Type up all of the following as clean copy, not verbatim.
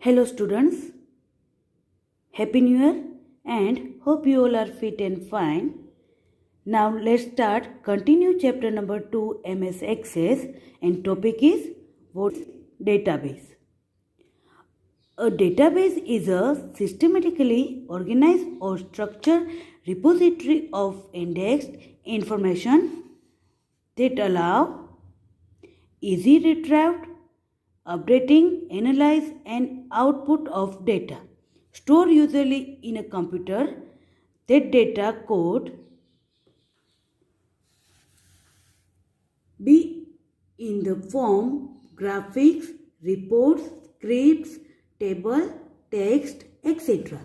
Hello students, Happy New Year and hope you all are fit and fine. Now let's continue chapter number 2 MS Access and topic is what is database. A database is a systematically organized or structured repository of indexed information that allow easy retrieve, updating, analyze and output of data. Stored usually in a computer, that data could be in the form graphics, reports, scripts, table, text, etc.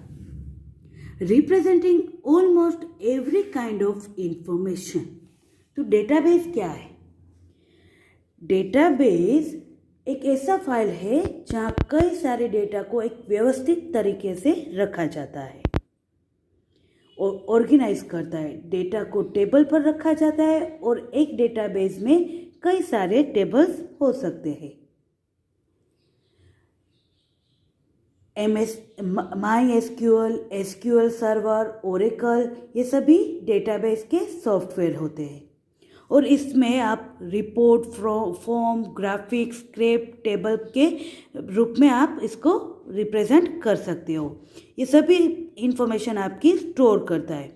representing almost every kind of information. तो database क्या है? Database एक ऐसा file है जहाँ कई सारे data को एक व्यवस्थित तरीके से रखा जाता है और ऑर्गेनाइज करता है. डेटा को टेबल पर रखा जाता है और एक डेटाबेस में कई सारे टेबल्स हो सकते हैं. MySQL, SQL सर्वर, ओरेकल, ये सभी डेटाबेस के सॉफ्टवेयर होते हैं और इसमें आप report, form, graphics, script, table के रूप में आप इसको रिप्रेजेंट कर सकते हो. ये सभी इंफॉर्मेशन आपकी स्टोर करता है.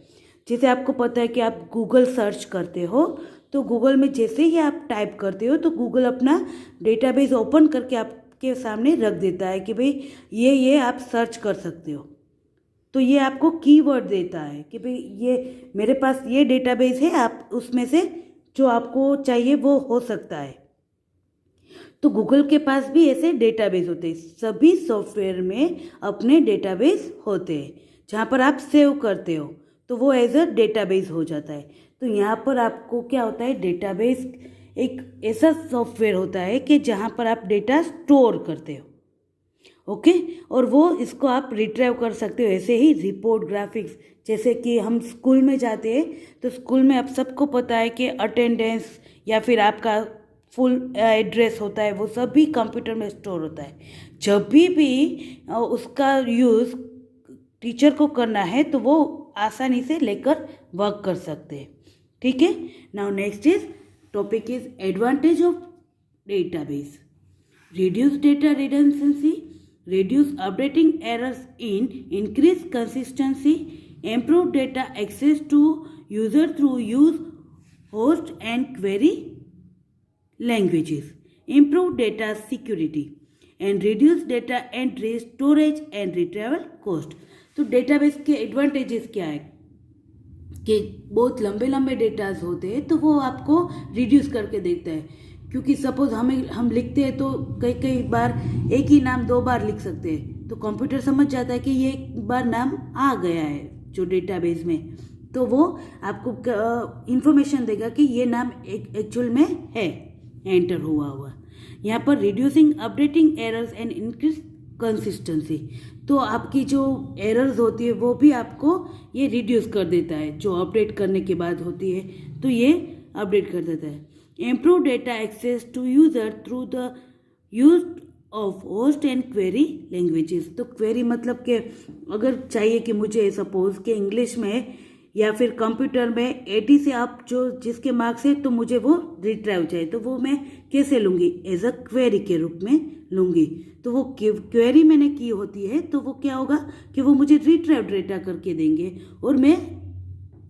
जैसे आपको पता है कि आप गूगल सर्च करते हो तो गूगल में जैसे ही आप टाइप करते हो तो गूगल अपना डेटाबेस ओपन करके आपके सामने रख देता है कि भाई ये आप सर्च कर सकते हो. तो ये आपको कीवर्ड देता है कि भाई ये मेरे पास ये डेटाबेस है, आप उसमें से जो आपको चाहिए वो हो सकता है. तो गूगल के पास भी ऐसे डेटाबेस होते हैं. सभी सॉफ्टवेयर में अपने डेटाबेस होते हैं जहाँ पर आप सेव करते हो तो वो एज अ डेटाबेस हो जाता है. तो यहाँ पर आपको क्या होता है, डेटाबेस एक ऐसा सॉफ्टवेयर होता है कि जहाँ पर आप डेटा स्टोर करते हो. ओके और वो इसको आप रिट्राइव कर सकते हो. ऐसे ही रिपोर्ट, ग्राफिक्स, जैसे कि हम स्कूल में जाते हैं तो स्कूल में आप सबको पता है कि अटेंडेंस या फिर आपका फुल एड्रेस होता है, वो सभी कंप्यूटर में स्टोर होता है. जब भी उसका यूज़ टीचर को करना है तो वो आसानी से लेकर वर्क कर सकते हैं. ठीक है. Now next is topic is advantage of database. Reduce data redundancy, reduce updating errors increase consistency, improve data access to user through use host and query languages, improve data security and reduce data entry, storage and retrieval cost. तो database के advantages क्या है कि बहुत लंबे लंबे datas होते हैं तो वो आपको रिड्यूस करके देता है. क्योंकि सपोज हम लिखते हैं तो कई बार एक ही नाम 2 बार लिख सकते हैं तो कंप्यूटर समझ जाता है कि ये एक बार नाम आ गया है जो डेटाबेस में, तो वो आपको इंफॉर्मेशन देगा कि ये नाम एक्चुअल में है, एंटर हुआ. यहाँ पर reducing updating errors and increase consistency, तो आपकी जो एरर्स होती है वो भी आपको ये रिड्यूस कर देता है. जो अपडेट करने के बाद होती है तो ये अपडेट कर देता है. Improve data access to user through the use of host and query languages. तो query मतलब कि अगर चाहिए कि मुझे सपोज कि इंग्लिश में या फिर कंप्यूटर में 80 से आप जो जिसके मार्क्स है तो मुझे वो रिट्राइव चाहिए, तो वो मैं कैसे लूँगी, एज अ क्वेरी के रूप में लूँगी. तो वो क्वेरी मैंने की होती है तो वो क्या होगा कि वो मुझे रिट्राइव डेटा करके देंगे और मैं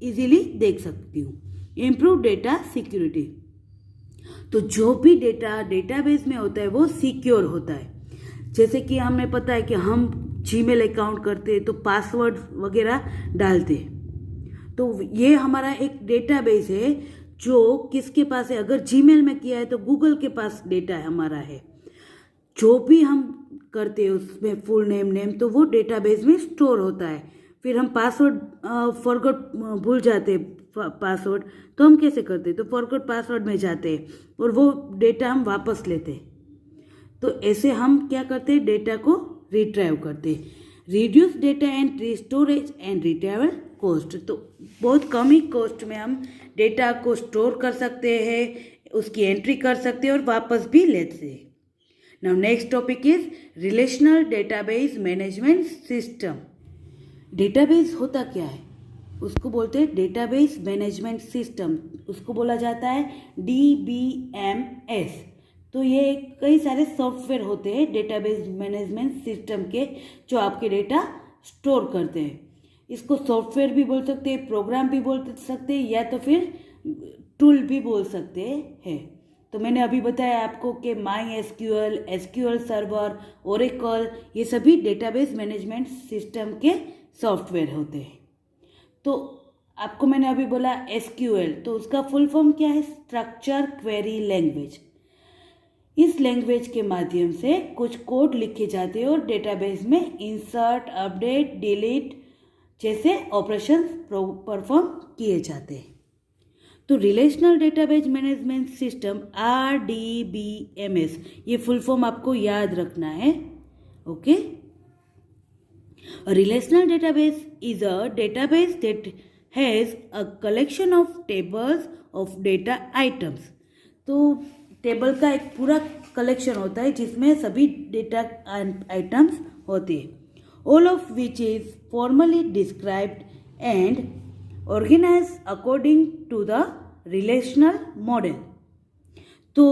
इजीली देख सकती हूँ. इम्प्रूव डेटा सिक्योरिटी, तो जो भी डेटा डेटाबेस में होता है वो सिक्योर होता है. जैसे कि हमें पता है कि हम जीमेल अकाउंट करते हैं तो पासवर्ड वगैरह डालते हैं, तो ये हमारा एक डेटाबेस है जो किसके पास है, अगर जीमेल में किया है तो गूगल के पास डेटा हमारा है. जो भी हम करते हैं उसमें फुल नेम तो वो डेटाबेस में स्टोर होता है. फिर हम पासवर्ड फॉरगॉट भूल जाते हैं पासवर्ड, तो हम कैसे करते हैं, तो फॉरगॉट पासवर्ड में जाते हैं और वो डेटा हम वापस लेते हैं. तो ऐसे हम क्या करते हैं, डेटा को रिट्राइव करते हैं. Reduce data entry, storage and retrieval cost, तो बहुत कम ही कॉस्ट में हम डेटा को स्टोर कर सकते हैं, उसकी एंट्री कर सकते हैं और वापस भी लेते हैं. Now next topic is relational database management system. Database होता क्या है? उसको बोलते हैं डेटाबेस मैनेजमेंट सिस्टम, उसको बोला जाता है DBMS। तो ये कई सारे सॉफ्टवेयर होते हैं डेटाबेस मैनेजमेंट सिस्टम के जो आपके डेटा स्टोर करते हैं। इसको सॉफ्टवेयर भी बोल सकते हैं, प्रोग्राम भी बोल सकते हैं, या तो फिर टूल भी बोल सकते हैं। तो मैंने अभी बताया आपको कि MySQL, SQL सर्वर, ओरेकल, ये सभी डेटाबेस मैनेजमेंट सिस्टम के सॉफ्टवेयर होते हैं। तो आपको मैंने अभी बोला SQL, तो उसका फुल फॉर्म क्या है? Structure query language. इस लैंग्वेज के माध्यम से कुछ कोड लिखे जाते हैं और डेटाबेस में इंसर्ट, अपडेट, डिलीट जैसे ऑपरेशन परफॉर्म किए जाते हैं। तो relational database management system RDBMS, ये फुल फॉर्म आपको याद रखना है। Okay, a relational database is a database that has a collection of tables of data items। तो टेबल का एक पूरा कलेक्शन होता है जिसमें सभी डेटा आइटम्स होते हैं, all of which is formally described and organized according to the relational model। तो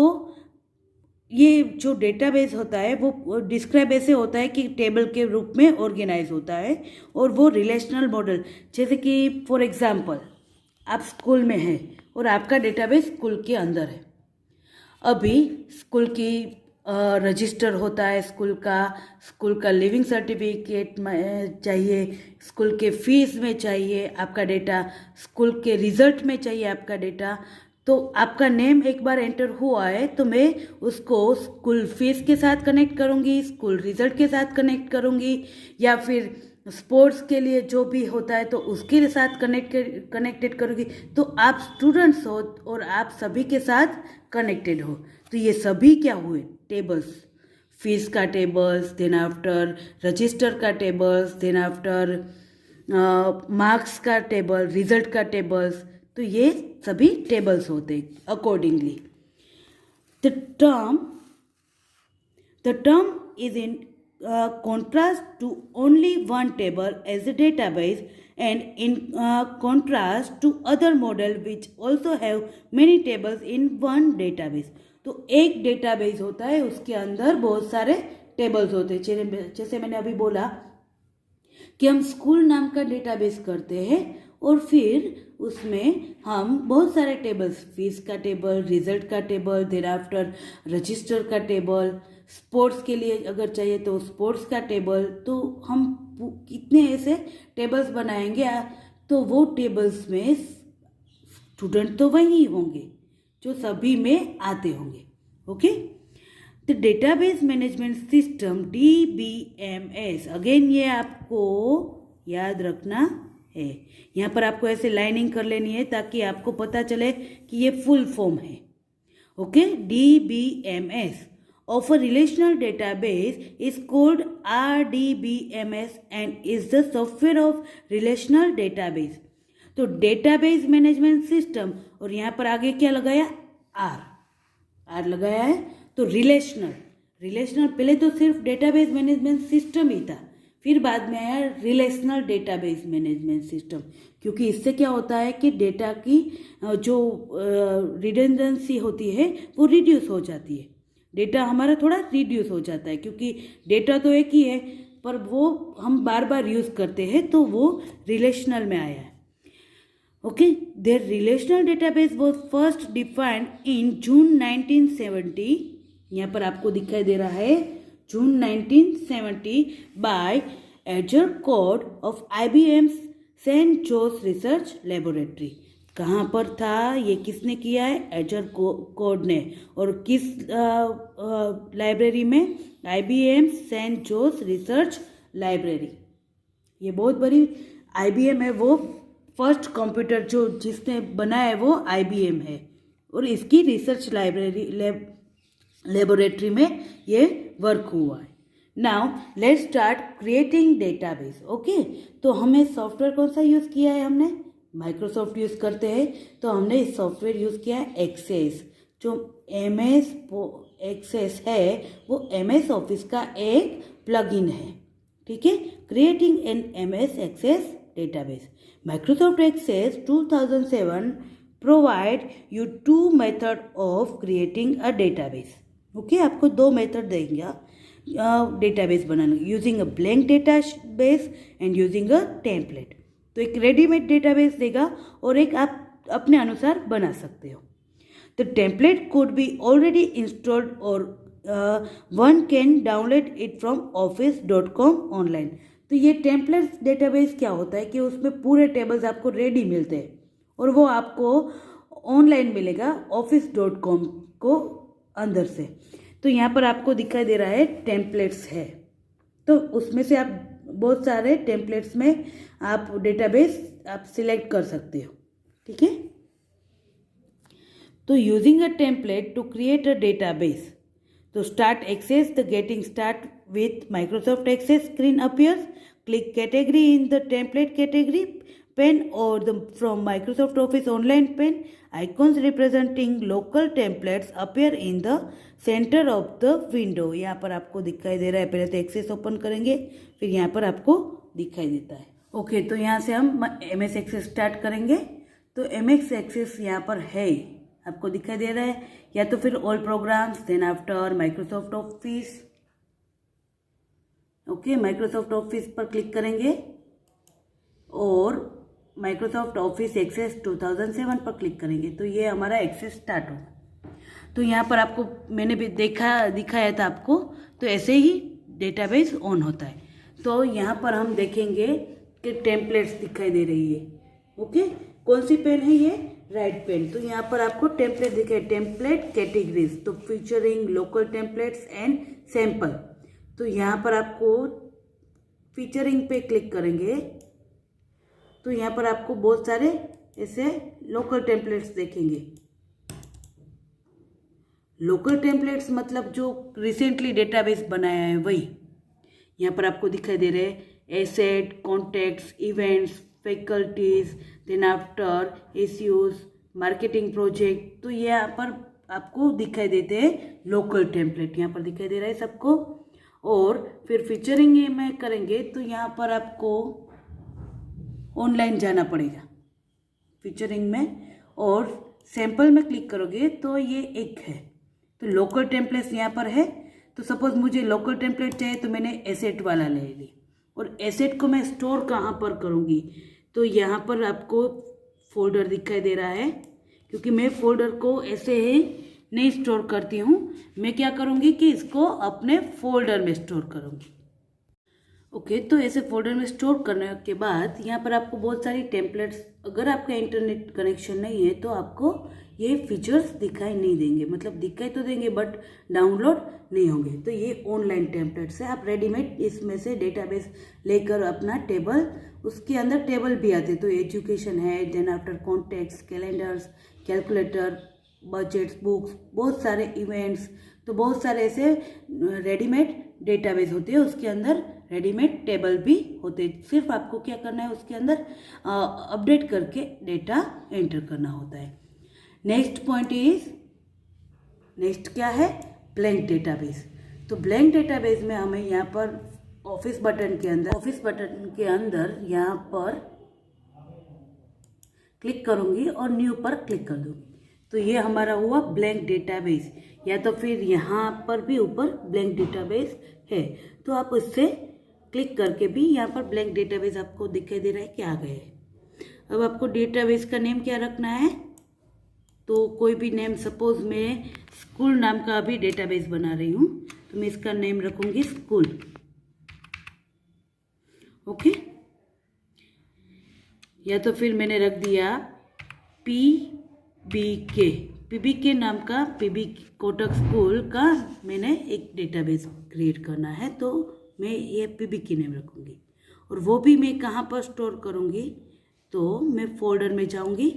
ये जो डेटाबेस होता है वो डिस्क्राइब ऐसे होता है कि टेबल के रूप में ऑर्गेनाइज होता है, और वो रिलेशनल मॉडल, जैसे कि फॉर एग्जांपल आप स्कूल में हैं और आपका डेटाबेस स्कूल के अंदर है। अभी स्कूल की रजिस्टर होता है, स्कूल का लिविंग सर्टिफिकेट में चाहिए, स्कूल के फीस में चाहिए आपका डेटा, स्कूल के रिजल्ट में चाहिए आपका डेटा। तो आपका नेम एक बार एंटर हुआ है तो मैं उसको स्कूल फीस के साथ कनेक्ट करूँगी, स्कूल रिजल्ट के साथ कनेक्ट करूँगी, या फिर स्पोर्ट्स के लिए जो भी होता है तो उसके साथ कनेक्टेड करूँगी। तो आप स्टूडेंट्स हो और आप सभी के साथ कनेक्टेड हो। तो ये सभी क्या हुए? टेबल्स, फीस का टेबल्स, देन आफ्टर रजिस्टर का टेबल्स, देन आफ्टर मार्क्स का टेबल, रिजल्ट का टेबल्स। तो ये सभी टेबल्स होते हैं accordingly. The term is in contrast to only one table as a database, and in contrast to other model which also have many tables in one database। तो एक database होता है, उसके अंदर बहुत सारे टेबल्स होते हैं। जैसे मैंने अभी बोला कि हम स्कूल नाम का डेटाबेस करते हैं और फिर उसमें हम बहुत सारे टेबल्स, फीस का टेबल, रिजल्ट का टेबल, देन आफ्टर रजिस्टर का टेबल, स्पोर्ट्स के लिए अगर चाहिए तो स्पोर्ट्स का टेबल। तो हम कितने ऐसे टेबल्स बनाएंगे, तो वो टेबल्स में स्टूडेंट तो वही होंगे जो सभी में आते होंगे। Okay, the database management system DBMS, again ये आपको याद रखना है। यहाँ पर आपको ऐसे लाइनिंग कर लेनी है ताकि आपको पता चले कि ये फुल फॉर्म है। Okay, DBMS of a relational database is called RDBMS and is the software of relational database। तो डेटाबेस मैनेजमेंट सिस्टम, और यहाँ पर आगे क्या लगाया? आर लगाया है। तो रिलेशनल पहले तो सिर्फ डेटाबेस मैनेजमेंट सिस्टम ही था, फिर बाद में आया रिलेशनल डेटाबेस मैनेजमेंट सिस्टम, क्योंकि इससे क्या होता है कि डेटा की जो रिडंडेंसी होती है वो रिड्यूस हो जाती है। डेटा हमारा थोड़ा रिड्यूस हो जाता है, क्योंकि डेटा तो एक ही है पर वो हम बार बार यूज़ करते हैं, तो वो रिलेशनल में आया है। Okay, there relational database was first defined in June 1970। यहाँ पर आपको दिखाई दे रहा है जून 1970 बाय एजर Codd of IBM San Jose research laboratory. कहाँ पर था, ये किसने किया है? एजर कोड ने। और किस लाइब्रेरी में? IBM San Jose research library. ये बहुत बड़ी IBM है, वो फर्स्ट कंप्यूटर जो जिसने बनाया है वो IBM है, और इसकी रिसर्च लेबोरेटरी में ये वर्क हुआ है। Now let's start creating database. Okay, तो हमें सॉफ्टवेयर कौन सा यूज़ किया है? हमने माइक्रोसॉफ्ट यूज़ करते हैं, तो हमने इस सॉफ्टवेयर यूज़ किया है एक्सेस, जो MS एक्सेस है वो MS ऑफिस का एक प्लगइन है, ठीक है। Creating an MS Access database. Microsoft Access 2007 provide you 2 method of creating a database. Okay, आपको 2 मेथड देंगे डेटाबेस बनाने, using a blank database and using a template. तो एक रेडीमेड डेटाबेस देगा और एक आप अपने अनुसार बना सकते हो। The template could be already installed or one can download it from office.com online। तो ये टेम्पलेट डेटाबेस क्या होता है कि उसमें पूरे टेबल्स आपको रेडी मिलते हैं और वो आपको ऑनलाइन मिलेगा office.com को अंदर से। तो यहाँ पर आपको दिखाई दे रहा है टेम्पलेट्स है, तो उसमें से आप बहुत सारे टेम्पलेट्स में आप डेटाबेस आप सिलेक्ट कर सकते हो, ठीक है। तो using a template to create a database. तो start Access the getting start with Microsoft Access screen appears. Click category in the template category pane or the from Microsoft Office online pane. Icons representing local templates appear in the centre of the window. यहाँ पर आपको दिखाई दे रहा है, पहले तो access open करेंगे फिर यहाँ पर आपको दिखाई देता है। ओके, तो यहाँ से हम MS एक्सेस स्टार्ट करेंगे। तो MS एक्सेस यहाँ पर है, आपको दिखाई दे रहा है, या तो फिर all programs, then after Microsoft Office. Okay, Microsoft Office पर क्लिक करेंगे और माइक्रोसॉफ्ट ऑफिस एक्सेस 2007 पर क्लिक करेंगे तो ये हमारा एक्सेस स्टार्ट होगा। तो यहाँ पर आपको मैंने भी दिखाया था आपको, तो ऐसे ही डेटाबेस ऑन होता है। तो यहाँ पर हम देखेंगे कि टेम्पलेट्स दिखाई दे रही है। ओके, कौन सी पेन है ये? Right pane. तो यहाँ पर आपको टेम्पलेट दिखे, टेम्पलेट कैटेगरीज, तो featuring local templates and sample. तो यहाँ पर आपको फीचरिंग पे क्लिक करेंगे तो यहाँ पर आपको बहुत सारे ऐसे लोकल टेम्पलेट्स देखेंगे। लोकल टेम्पलेट्स मतलब जो रिसेंटली डेटाबेस बनाया है वही यहाँ पर आपको दिखाई दे रहे हैं। Asset, contacts, events, faculties, then after issues, marketing project. तो ये यहाँ पर आपको दिखाई देते हैं लोकल टेम्पलेट, यहाँ पर दिखाई दे रहा है सबको। और फिर फीचरिंग में करेंगे तो यहाँ पर आपको ऑनलाइन जाना पड़ेगा फीचरिंग में, और सैंपल में क्लिक करोगे तो ये एक है। तो लोकल टेम्पलेट्स यहाँ पर है। तो सपोज मुझे लोकल टेम्पलेट चाहिए तो मैंने एसेट वाला ले ली, और एसेट को मैं स्टोर कहाँ पर करूँगी? तो यहाँ पर आपको फोल्डर दिखाई दे रहा है, क्योंकि मैं फोल्डर को ऐसे ही नहीं स्टोर करती हूँ। मैं क्या करूँगी कि इसको अपने फोल्डर में स्टोर करूँगी। ओके, तो ऐसे फोल्डर में स्टोर करने के बाद यहाँ पर आपको बहुत सारी टेम्पलेट्स, अगर आपका इंटरनेट कनेक्शन नहीं है तो आपको ये फीचर्स दिखाई नहीं देंगे, मतलब दिखाई तो देंगे बट डाउनलोड नहीं होंगे। तो ये ऑनलाइन टेम्पलेट्स है, आप रेडीमेड इसमें से डेटाबेस लेकर अपना टेबल, उसके अंदर टेबल भी आते, तो एजुकेशन है, then after contacts, calendars, calculator, budgets, books, बहुत सारे इवेंट्स, तो बहुत सारे ऐसे रेडीमेड डेटाबेस होते हैं। उसके अंदर रेडीमेड टेबल भी होते हैं, सिर्फ आपको क्या करना है उसके अंदर अपडेट करके डेटा एंटर करना होता है। नेक्स्ट पॉइंट इज, नेक्स्ट क्या है? Blank database. तो ब्लैंक डेटाबेस में हमें यहाँ पर ऑफिस बटन के अंदर यहाँ पर क्लिक करूँगी और न्यू पर क्लिक कर दूँगी। तो ये हमारा हुआ ब्लैंक डेटाबेस, या तो फिर यहाँ पर भी ऊपर ब्लैंक डेटाबेस है, तो आप उससे क्लिक करके भी यहाँ पर ब्लैंक डेटाबेस आपको दिखाई दे रहा है कि आ गए। अब आपको डेटाबेस का नेम क्या रखना है? तो कोई भी नेम, सपोज मैं स्कूल नाम का अभी डेटाबेस बना रही हूँ तो मैं इसका नेम रखूँगी स्कूल। ओके, या तो फिर मैंने रख दिया पीबीके नाम का, पीबी कोटक स्कूल का मैंने एक डेटाबेस क्रिएट करना है, तो मैं ये पीबीके नेम रखूँगी। और वो भी मैं कहाँ पर स्टोर करूँगी? तो मैं फोल्डर में जाऊँगी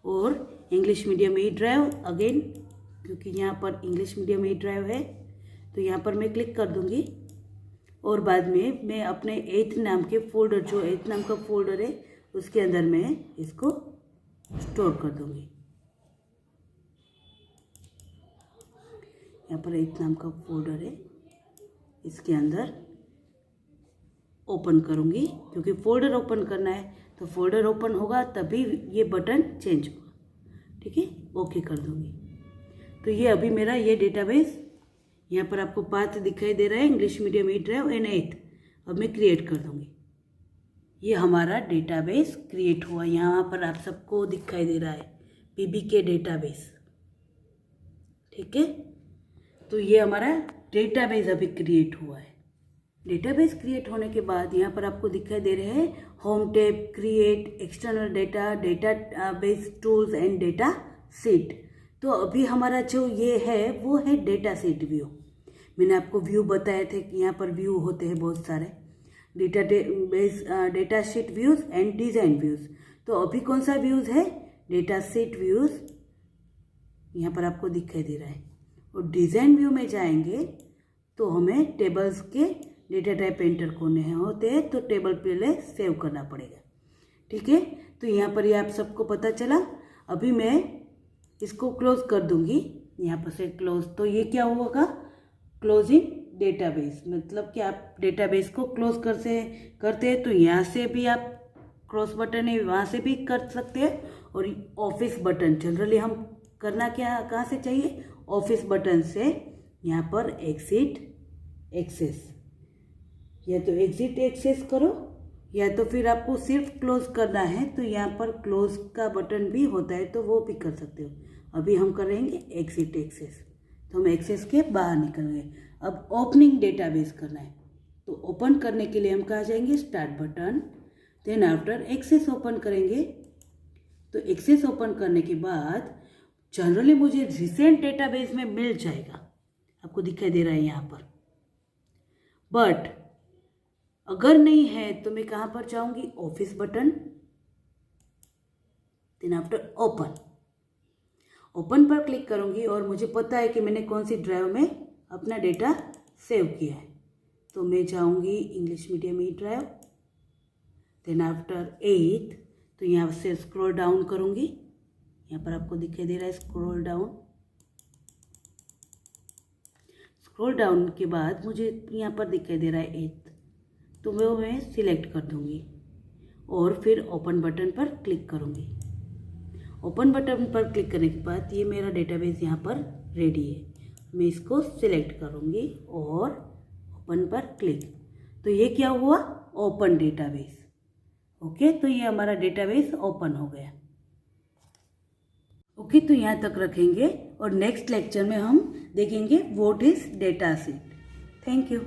और English medium E drive again, क्योंकि यहाँ पर इंग्लिश मीडियम ई ड्राइव है तो यहाँ पर मैं क्लिक कर दूँगी। और बाद में मैं अपने 8th नाम के फोल्डर, जो 8th नाम का फोल्डर है उसके अंदर मैं इसको स्टोर कर दूँगी। यहाँ पर 8 नाम का फोल्डर है, इसके अंदर ओपन करूँगी क्योंकि फोल्डर ओपन करना है, तो फोल्डर ओपन होगा तभी ये बटन चेंज होगा। ठीक है, ओके कर दूँगी। तो ये अभी मेरा ये डेटाबेस, यहाँ पर आपको पाथ दिखाई दे रहा है, English medium E drive and 8। अब मैं क्रिएट कर दूँगी। ये हमारा डेटाबेस क्रिएट हुआ, यहाँ पर आप सबको दिखाई दे रहा है PBK डेटाबेस। ठीक है, तो ये हमारा डेटाबेस अभी क्रिएट हुआ है। डेटाबेस क्रिएट होने के बाद यहाँ पर आपको दिखाई दे रहे हैं home tab, create, external data, database tools and data seat. तो अभी हमारा जो ये है वो है डेटा सीट व्यू। मैंने आपको व्यू बताए थे कि यहाँ पर व्यू होते हैं बहुत सारे, data sheet views and design views. तो अभी कौन सा व्यूज़ है? डेटा शीट व्यूज़ यहाँ पर आपको दिखाई दे रहा है। और डिज़ाइन व्यू में जाएंगे तो हमें टेबल्स के डेटा टाइप एंटर करने होते हैं, तो टेबल पहले सेव करना पड़ेगा। ठीक है, तो यहाँ पर ये आप सबको पता चला। अभी मैं इसको क्लोज कर दूंगी, यहाँ पर से क्लोज। तो ये क्या होगा? क्लोजिंग डेटाबेस, मतलब कि आप डेटाबेस को क्लोज करते हैं तो यहाँ से भी आप क्रॉस बटन है वहाँ से भी कर सकते हैं। और ऑफिस बटन जनरली हम करना क्या कहाँ से चाहिए? ऑफिस बटन से यहाँ पर एग्जिट एक्सेस, या तो एग्जिट एक्सेस करो या तो फिर आपको सिर्फ क्लोज करना है तो यहाँ पर क्लोज का बटन भी होता है, तो वो भी कर सकते हो। अभी हम करेंगे एग्जिट एक्सेस, तो हम एक्सेस के बाहर निकल गए। अब ओपनिंग डेटाबेस करना है, तो ओपन करने के लिए हम कहाँ जाएंगे? Start button, then after Access open करेंगे। तो एक्सेस ओपन करने के बाद जनरली मुझे रिसेंट डेटाबेस में मिल जाएगा, आपको दिखाई दे रहा है यहाँ पर। बट अगर नहीं है तो मैं कहाँ पर जाऊँगी? Office button, then after open. Open पर क्लिक करूँगी और मुझे पता है कि मैंने कौन सी ड्राइव में अपना डेटा सेव किया है। तो मैं जाऊँगी English medium E drive, then after 8, तो यहाँ से स्क्रॉल डाउन करूँगी। यहाँ पर आपको दिखाई दे रहा है स्क्रॉल डाउन। स्क्रॉल डाउन के बाद मुझे यहाँ पर दिखाई दे रहा है 8, तो मैं सिलेक्ट कर दूँगी और फिर ओपन बटन पर क्लिक करूँगी। ओपन बटन पर क्लिक करने के बाद ये मेरा डेटाबेस यहाँ पर रेडी है। मैं इसको सिलेक्ट करूँगी और ओपन पर क्लिक, तो ये क्या हुआ? Open database. ओके, तो ये हमारा डेटाबेस ओपन हो गया। ओके, तो यहाँ तक रखेंगे और नेक्स्ट लेक्चर में हम देखेंगे what is data seat. Thank you.